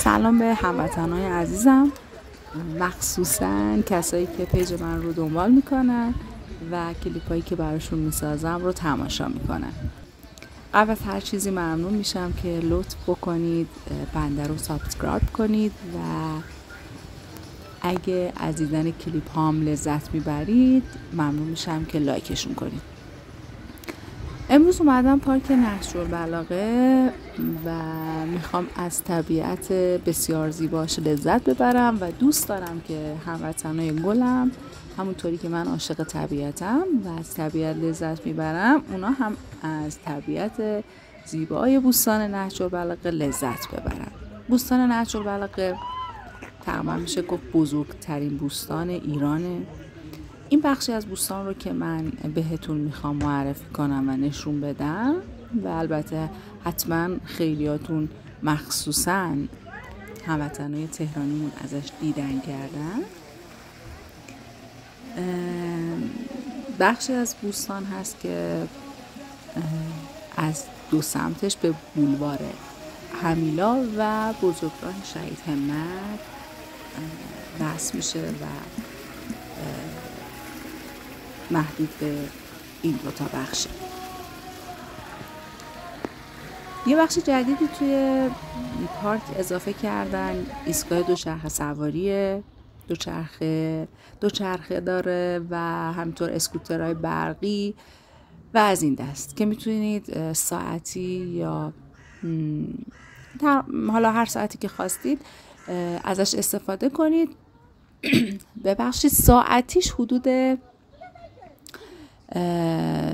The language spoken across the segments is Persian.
سلام به هموطنای عزیزم، مخصوصا کسایی که پیج من رو دنبال میکنن و کلیپایی که براشون میسازم رو تماشا میکنن. قبل از هر چیزی ممنون میشم که لطف بکنید بنده رو سابسکرایب کنید و اگه از دیدن کلیپ هام لذت میبرید ممنون میشم که لایکشون کنید. امروز اومدم پارک نهج‌البلاغه و میخوام از طبیعت بسیار زیباش لذت ببرم و دوست دارم که هموطنای گلم همونطوری که من عاشق طبیعتم و از طبیعت لذت میبرم، اونا هم از طبیعت زیبای بوستان نهج‌البلاغه لذت ببرن. بوستان نهج‌البلاغه تقریبا میشه گفت بزرگترین بوستان ایرانه. این بخشی از بوستان رو که من بهتون میخوام معرفی کنم و نشون بدم و البته حتما خیلیاتون مخصوصا هموطنای تهرانیمون ازش دیدن کردن، بخشی از بوستان هست که از دو سمتش به بولوار همیلا و بزرگراه شهید همت وصل میشه و محدود به این دو تا بخشه. یه بخش جدیدی توی پارک اضافه کردن، ایستگاه دوچرخه سواریه، دوچرخه داره و همینطور اسکوترهای برقی و از این دست که میتونید ساعتی یا حالا هر ساعتی که خواستید ازش استفاده کنید. ببخشید ساعتیش حدود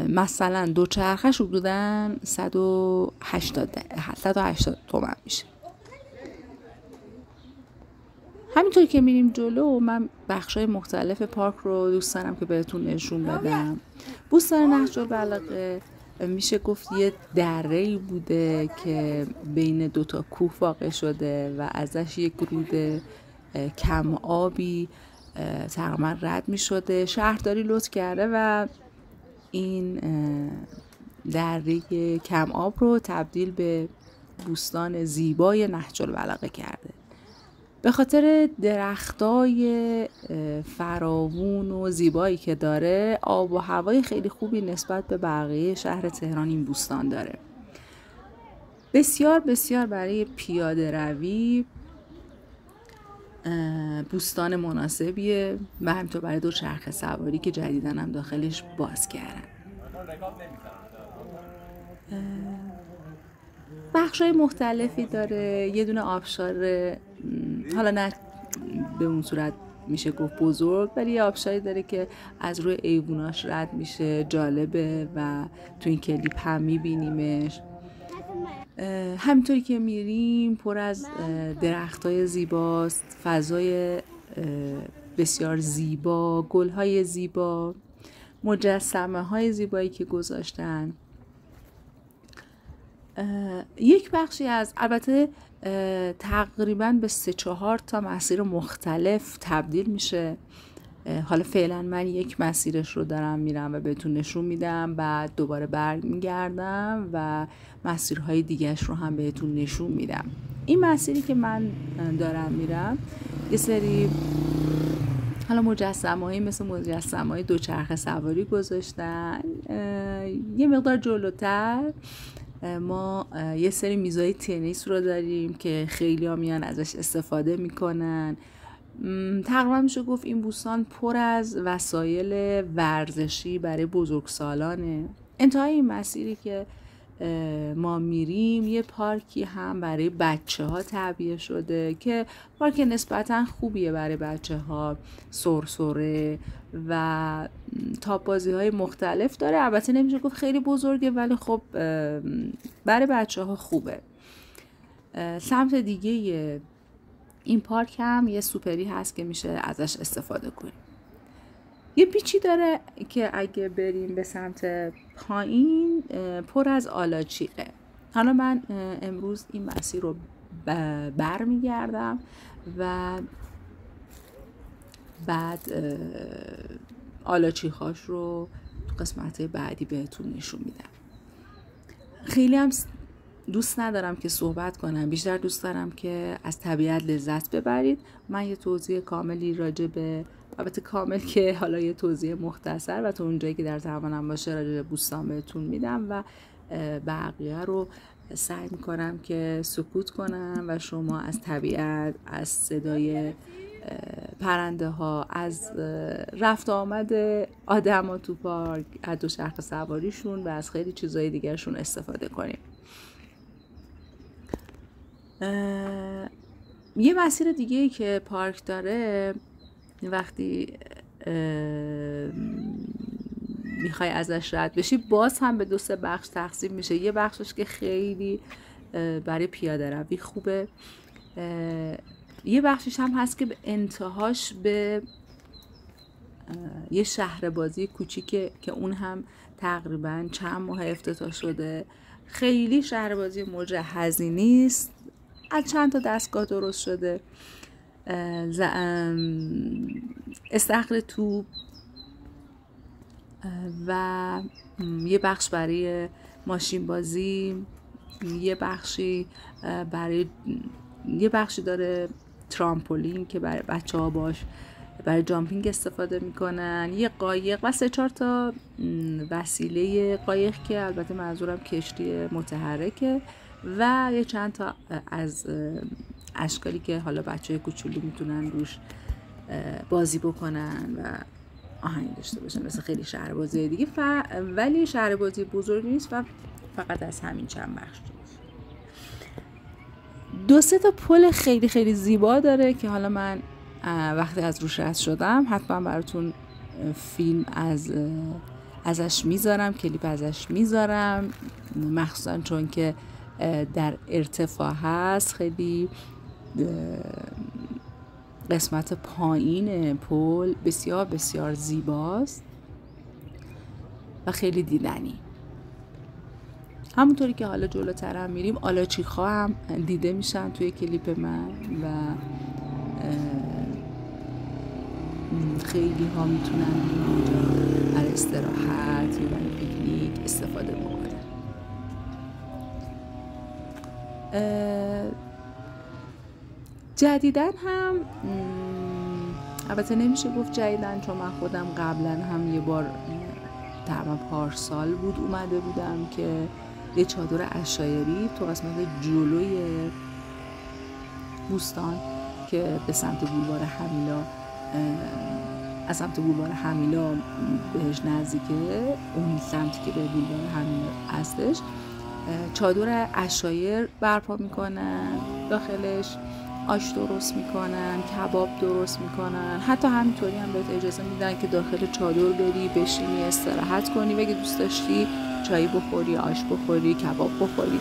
مثلا دوچرخش حدوداً 180 تومن میشه. همینطور که میریم جلو من بخشای مختلف پارک رو دوست دارم که بهتون نشون بدم. بوستان نهج‌البلاغه میشه گفت یه دره‌ای بوده که بین دوتا کوه واقع شده و ازش یک رود کم آبی تقریبا رد میشده. شهرداری لطف کرده و این دره کم آب رو تبدیل به بوستان زیبای نهج‌البلاغه کرده. به خاطر درختای فراوون و زیبایی که داره، آب و هوای خیلی خوبی نسبت به بقیه شهر تهران این بوستان داره. بسیار بسیار برای پیاده روی بوستان مناسبیه و همینطور برای دوچرخه سواری که جدیداً هم داخلش باز کردن. بخشای مختلفی داره. یه دونه آبشار، حالا نه به اون صورت میشه گفت بزرگ، ولی یه آبشاری داره که از روی ایووناش رد میشه، جالبه و تو این کلیپ هم میبینیمش. همینطوری که میریم پر از درختای زیباست، فضای بسیار زیبا، گلهای زیبا، مجسمه های زیبایی که گذاشتن. یک بخشی از البته تقریبا به 3-4 تا مسیر مختلف تبدیل میشه. حالا فعلا من یک مسیرش رو دارم میرم و بهتون نشون میدم، بعد دوباره برمیگردم و مسیرهای دیگهش رو هم بهتون نشون میدم. این مسیری که من دارم میرم یه سری حالا مجسمه‌ای مثل مجسمه‌های دوچرخه سواری گذاشتن. یه مقدار جلوتر ما یه سری میزای تنیس رو داریم که خیلی ها میان ازش استفاده میکنن. تقریبا میشه گفت این بوستان پر از وسایل ورزشی برای بزرگسالانه. انتهای این مسیری که ما میریم یه پارکی هم برای بچه ها تعبیه شده که پارک نسبتا خوبیه برای بچه ها، سرسره و تاپ بازی های مختلف داره. البته نمیشه گفت خیلی بزرگه ولی خب برای بچه ها خوبه. سمت دیگه این پارک هم یه سوپری هست که میشه ازش استفاده کنیم. یه بیچی داره که اگه بریم به سمت پایین پر از آلاچیقه. حالا من امروز این مسیر رو برمیگردم و بعد آلاچیقهاش رو قسمت بعدی بهتون نشون میدم. خیلی هم دوست ندارم که صحبت کنم، بیشتر دوست دارم که از طبیعت لذت ببرید. من یه توضیح کاملی راجع به، البته کامل که حالا یه توضیح مختصر و تا اونجایی که در توانم باشه راجع به بوستان بهتون میدم و بقیه رو سعی میکنم که سکوت کنم و شما از طبیعت، از صدای پرنده ها، از رفت آمد آدم ها تو پارک، از دوچرخه سواریشون و از خیلی چیزای دیگرشون استفاده کنیم. یه مسیر دیگه‌ای که پارک داره، وقتی میخوای ازش رد بشی باز هم به 2-3 بخش تقسیم میشه. یه بخشش که خیلی برای پیاده روی خوبه، یه بخشش هم هست که به انتهاش به یه شهر بازی کوچیکه که اون هم تقریبا چند ماه افتتاح شده. خیلی شهر بازی مجهزی نیست، از چند تا دستگاه درست شده، استخر توپ و یه بخش برای ماشین بازی، یه بخشی داره ترامپولین که برای بچه‌ها باش برای جامپینگ استفاده میکنن، یه قایق و 3-4 تا وسیله قایق که البته منظورم کشتی متحرکه و یه چند تا از اشکالی که حالا بچه‌های کوچولو میتونن روش بازی بکنن و آهنگ داشته باشن، مثل خیلی شهر بازی دیگه، ولی شهر بازی بزرگ نیست و فقط از همین چند بخش جزء. 2-3 تا پل خیلی خیلی زیبا داره که حالا من وقتی از روش رد شدم حتما براتون فیلم ازش میذارم، کلیپ ازش میذارم، مخصوصا چون که در ارتفاع هست. خیلی قسمت پایین پل بسیار بسیار زیباست و خیلی دیدنی. همونطوری که حالا جلوتر هم میریم آلاچیق‌ها هم دیده میشن توی کلیپ من و خیلی ها میتونن اونجا برای استراحت یا برای پیکنیک استفاده بکنن. جدیدن هم البته نمیشه گفت جدیدن، چون من خودم قبلا هم یه بار تقریبا پارسال بود اومده بودم که یه چادر عشایری تو قسمت جلوی بوستان که به سمت بولوار همیلا، از سمت بولوار همیلا بهش نزدیکه، اون سمتی که به بولوار همیلا هستش، چادر عشایر برپا میکنن، داخلش آش درست میکنن، کباب درست میکنن، حتی همینطوری هم بهت اجازه میدن که داخل چادر بری بشینی استراحت کنی و اگه دوست داشتی چای بخوری، آش بخوری، کباب بخوری.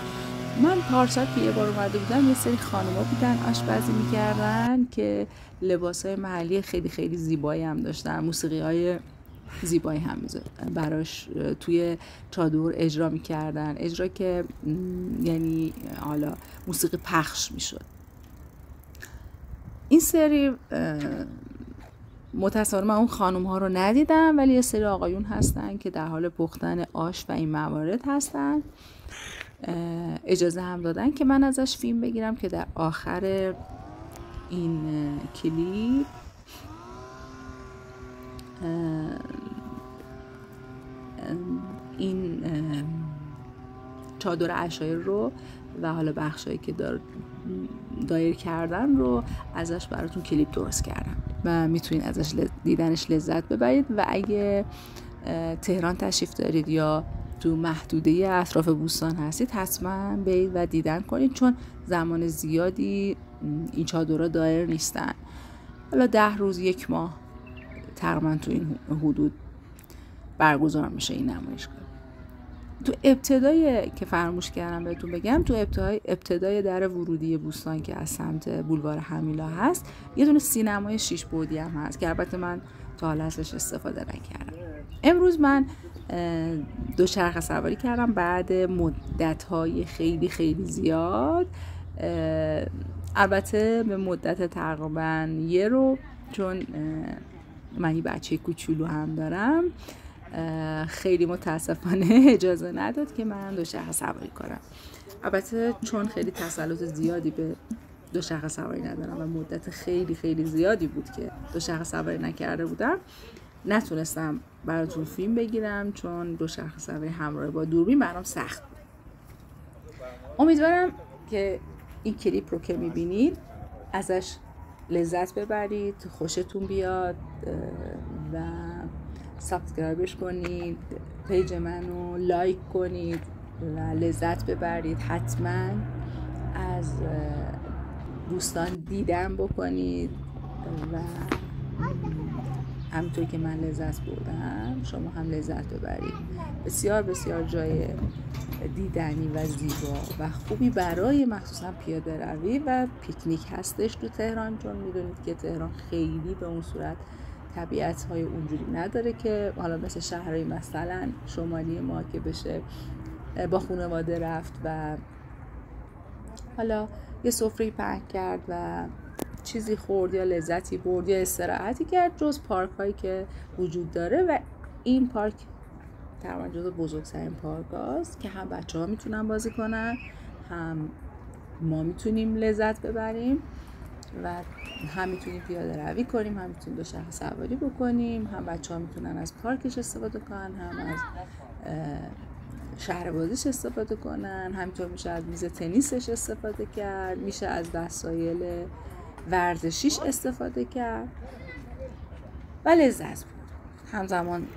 من پارسال که یه بار اومده بودم یه سری خانوما بودن آشپزی میکردن که لباسای محلی خیلی خیلی زیبایی هم داشتن، موسیقی‌های زیبایی هم براش توی چادر اجرا میکردن، اجرا که یعنی حالا موسیقی پخش میشد. این سری متأسفانه من اون خانوم ها رو ندیدم، ولی یه سری آقایون هستن که در حال پختن آش و این موارد هستن. اجازه هم دادن که من ازش فیلم بگیرم که در آخر این کلیپ این چادر عشایر رو و حالا بخشایی که دایر کردن رو ازش براتون کلیپ درست کردم و میتونید ازش دیدنش لذت ببرید. و اگه تهران تشریف دارید یا تو محدوده اطراف بوستان هستید حتما برید و دیدن کنید، چون زمان زیادی این چادرها دایر نیستن، حالا 10 روز 1 ماه تقریبا تو این حدود برگزار میشه این نمایشگاه. تو ابتدای که فراموش کردم بهتون بگم، تو ابتدای در ورودی بوستان که از سمت بولوار همیلا هست یه دونه سینمای 6 بعدی هم هست که البته من تا حالا ازش استفاده نکردم. امروز من دوچرخه سواری کردم بعد مدت‌های خیلی خیلی زیاد، البته به مدت تقریبا 1 رو، چون من یه بچه کوچولو هم دارم، خیلی متاسفانه اجازه نداد که من دوچرخه سواری کنم. البته چون خیلی تسلط زیادی به دوچرخه سواری ندارم و مدت خیلی خیلی زیادی بود که دوچرخه سواری نکرده بودم، نتونستم براتون فیلم بگیرم چون دوچرخه سواری همراه با دوربین برام سخت بود. امیدوارم که این کلیپ رو که میبینید ازش لذت ببرید، خوشتون بیاد و سابسکرایبش کنید، پیج منو لایک کنید و لذت ببرید. حتما از دوستان دیدن بکنید و همونطور که من لذت بردم شما هم لذت ببرید. بسیار بسیار جای دیدنی و زیبا و خوبی برای مخصوصا پیاده روی و پیکنیک هستش تو تهران، چون میدونید که تهران خیلی به اون صورت طبیعت های اونجوری نداره که حالا مثل شهرهای مثلا شمالی ما که بشه با خانواده رفت و حالا یه سفره پهن کرد و چیزی خورد یا لذتی برد یا استراحتی کرد، جز پارک هایی که وجود داره. و این پارک تقریبا جز بزرگترین پارک هاست که هم بچه ها میتونن بازی کنن، هم ما میتونیم لذت ببریم و هم میتونیم پیاده روی کنیم، هم میتونیم دوچرخه سواری بکنیم، هم بچه ها میتونن از پارکش استفاده کنن، هم از شهر بازیش استفاده کنن، همینطور میشه از میز تنیسش استفاده کرد، میشه از وسایل ورزشیش استفاده کرد و لذت بود. همزمان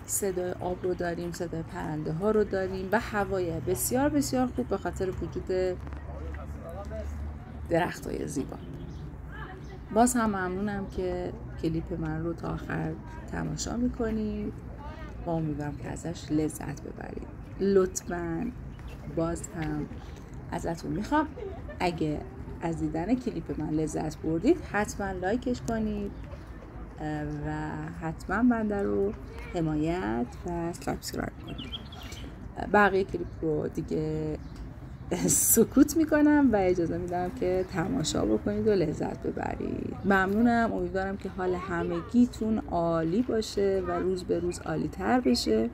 صدای آب رو داریم، صدای پرنده ها رو داریم و هوای بسیار بسیار خوب به خاطر وجود درخت های زیبا. باز هم ممنونم که کلیپ من رو تا آخر تماشا میکنید و امیدوارم که ازش لذت ببرید. لطفاً باز هم ازتون میخوام اگه از دیدن کلیپ من لذت بردید حتما لایکش کنید و حتما بنده رو حمایت و سابسکرایب کنید. بقیه کلیپ رو دیگه سکوت میکنم و اجازه میدم که تماشا بکنید و لذت ببرید. ممنونم. امیدوارم که حال همگیتون عالی باشه و روز به روز عالی تر بشه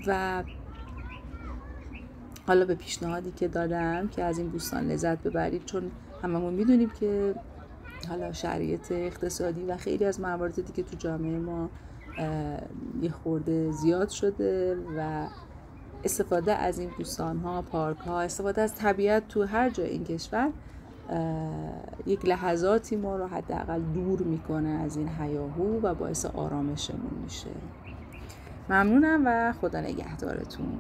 و حالا به پیشنهادی که دادم که از این دوستان لذت ببرید، چون هممون میدونیم که حالا شرایط اقتصادی و خیلی از موارد دیگه تو جامعه ما یه خورده زیاد شده و استفاده از این دوستان ها، پارک ها، استفاده از طبیعت تو هر جای این کشور یک لحظاتی ما رو حداقل دور میکنه از این هیاهو و باعث آرامشمون میشه. ممنونم و خدا نگهدارتون.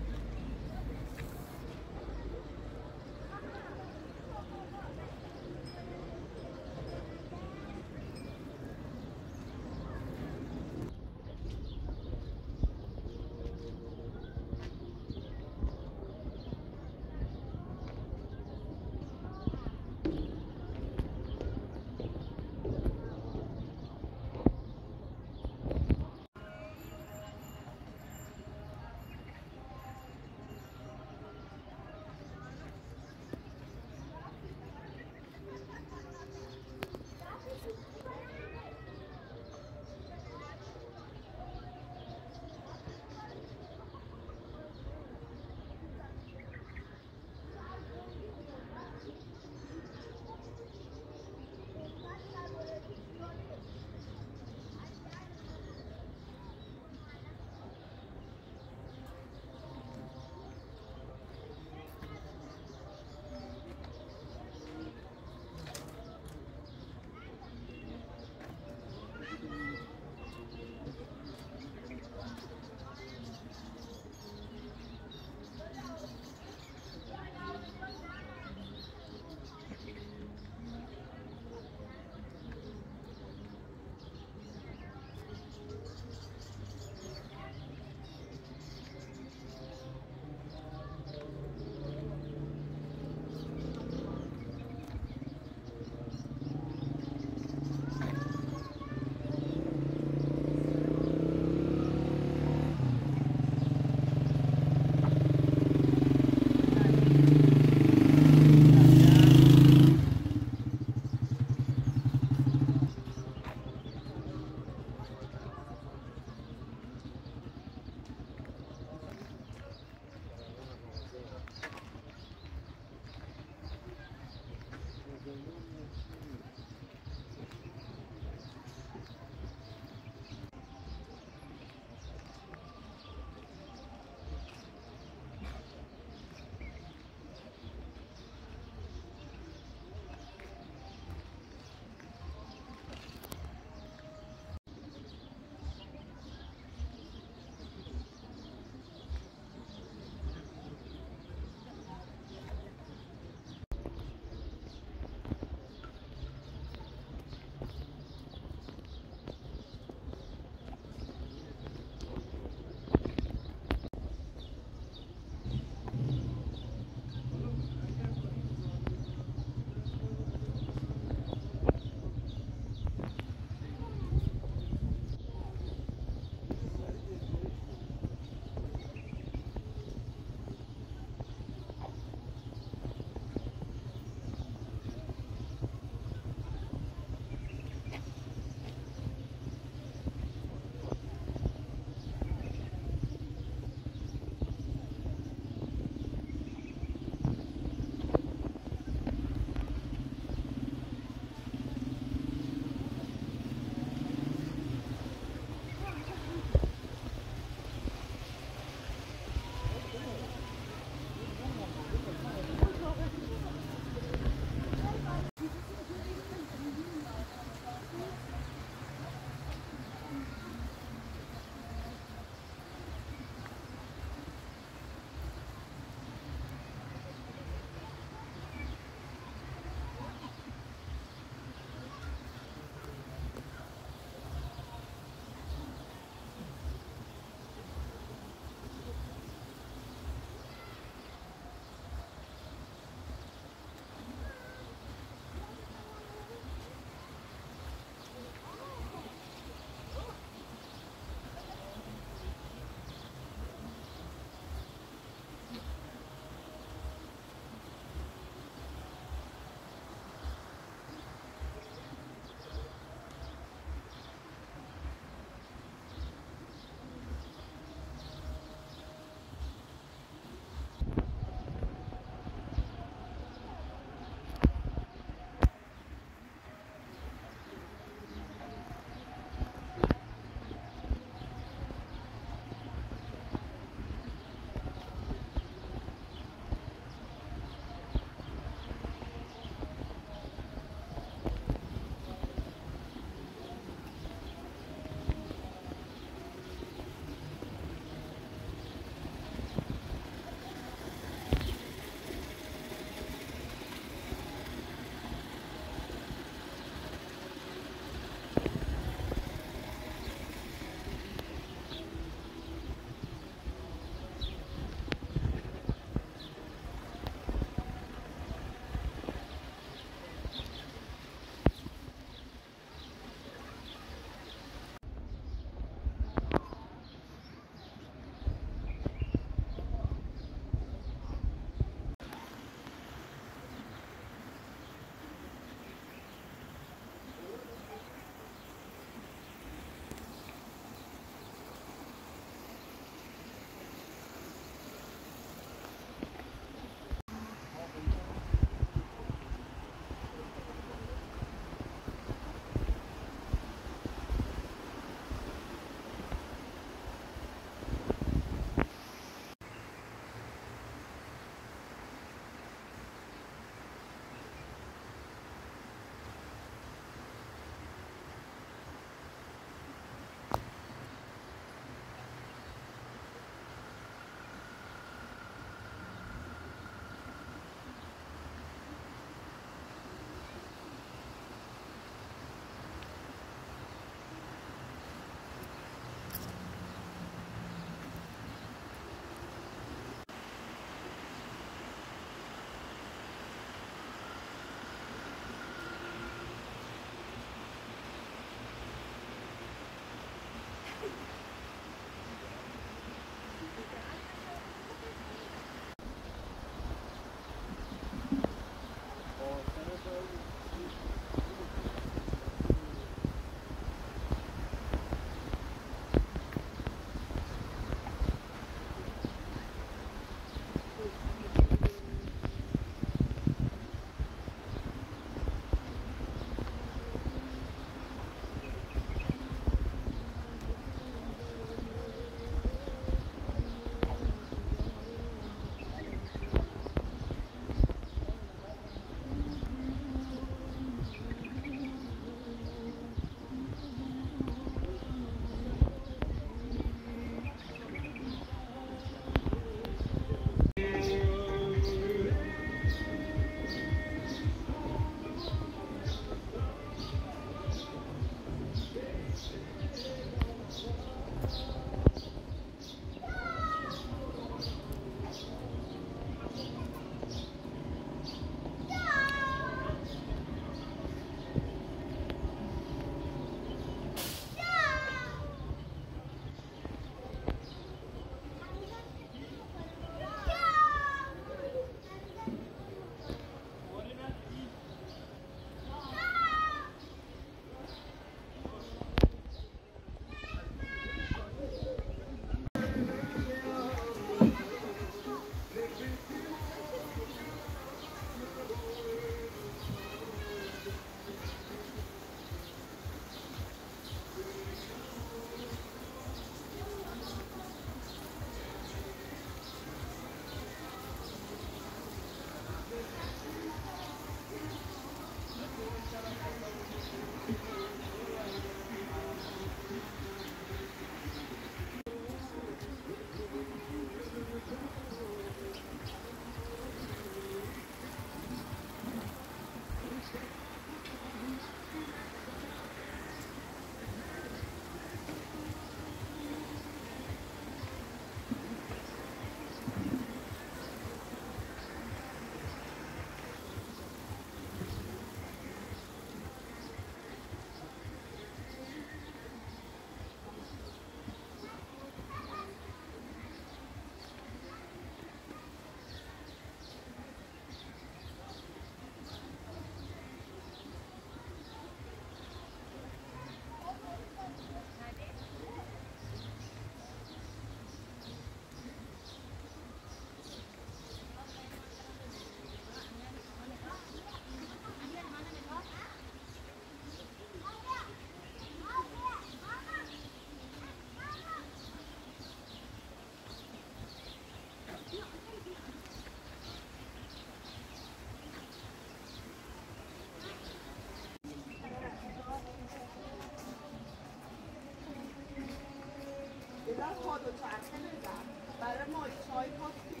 پا دوچرخه بزن برای مایچ های پا